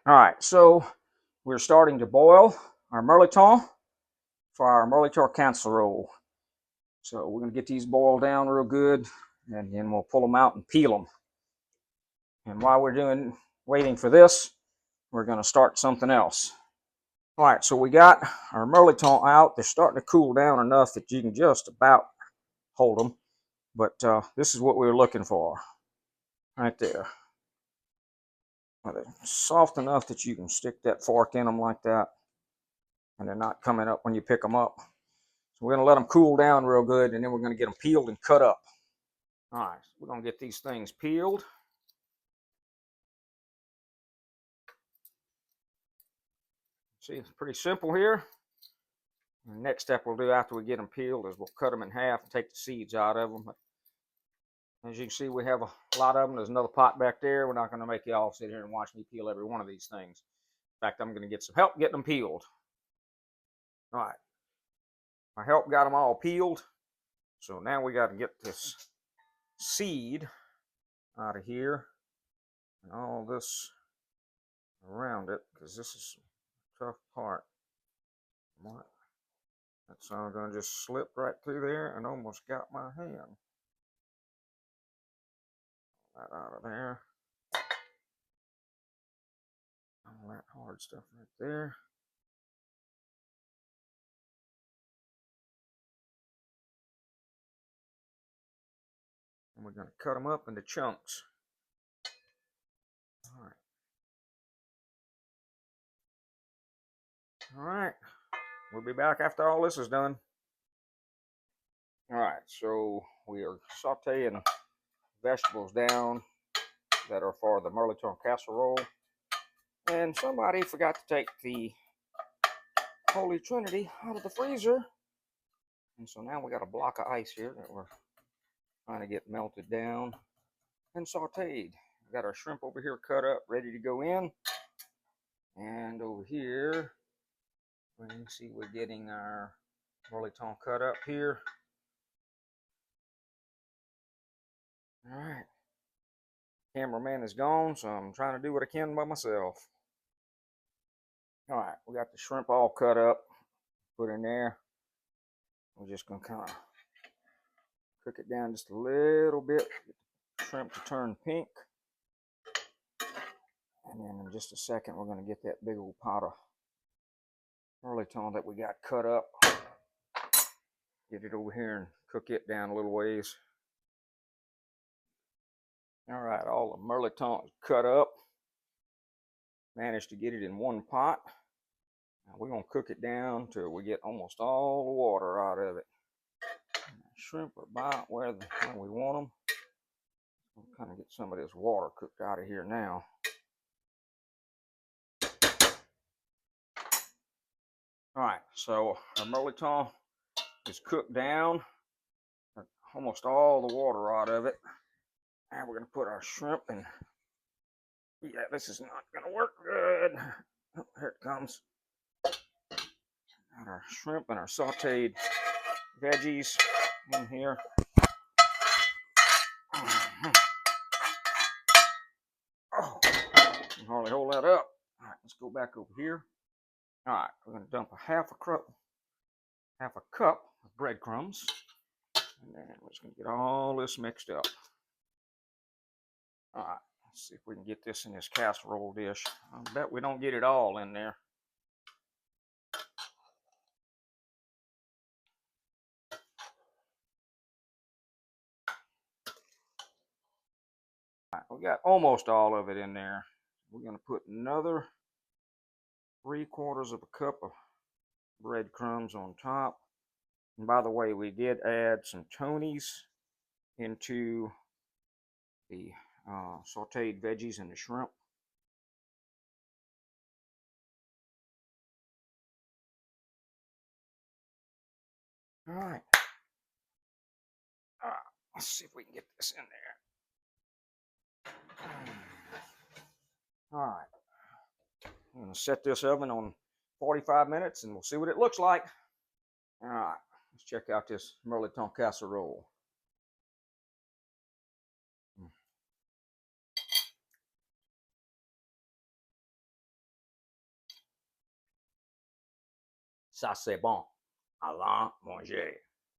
All right, so we're starting to boil our Mirliton for our Mirliton casserole. So we're going to get these boiled down real good, and then we'll pull them out and peel them. And while we're waiting for this, we're going to start something else. All right, so we got our Mirliton out. They're starting to cool down enough that you can just about hold them. But this is what we were looking for, right there. Well, they're soft enough that you can stick that fork in them like that, and they're not coming up when you pick them up. So we're going to let them cool down real good, and then we're going to get them peeled and cut up. All right, so we're going to get these things peeled. See, it's pretty simple here. The next step we'll do after we get them peeled is we'll cut them in half and take the seeds out of them. But as you can see, we have a lot of them. There's another pot back there. We're not going to make you all sit here and watch me peel every one of these things. In fact, I'm going to get some help getting them peeled. All right, my help got them all peeled. So now we got to get this seed out of here and all this around it, because this is a tough part. What? That's all going to just slip right through there and almost got my hand. That out of there. All that hard stuff right there. And we're going to cut them up into chunks. All right. All right. We'll be back after all this is done. All right. So we are sauteing vegetables down that are for the Mirliton casserole. And somebody forgot to take the Holy Trinity out of the freezer. And so now we got a block of ice here that we're trying to get melted down and sauteed. We got our shrimp over here cut up, ready to go in. And over here, we can see we're getting our Mirliton cut up here. All right. Cameraman is gone, so I'm trying to do what I can by myself. All right, we got the shrimp all cut up, put in there. We're just gonna kind of cook it down just a little bit, get the shrimp to turn pink. And then in just a second, we're gonna get that big old pot of Mirliton that we got cut up. Get it over here and cook it down a little ways. All right, all the Mirliton is cut up. Managed to get it in one pot. Now we're gonna cook it down till we get almost all the water out of it. Shrimp are about where we want them. We'll kind of get some of this water cooked out of here now. All right, so our Mirliton is cooked down. Almost all the water out of it. Now we're gonna put our shrimp in. Yeah, this is not gonna work good. Oh, here it comes. Got our shrimp and our sauteed veggies in here. Oh, I can hardly hold that up. All right, let's go back over here. All right, we're gonna dump a half a cup of breadcrumbs, and then we're just gonna get all this mixed up. All right, let's see if we can get this in this casserole dish. I bet we don't get it all in there. All right, we got almost all of it in there. We're gonna put another 3/4 of a cup of breadcrumbs on top. And by the way, we did add some Tony's into the sauteed veggies and the shrimp. All right. Let's see if we can get this in there. All right. I'm going to set this oven on 45 minutes and we'll see what it looks like. All right. Let's check out this Mirliton casserole. Ça c'est bon. Allons manger.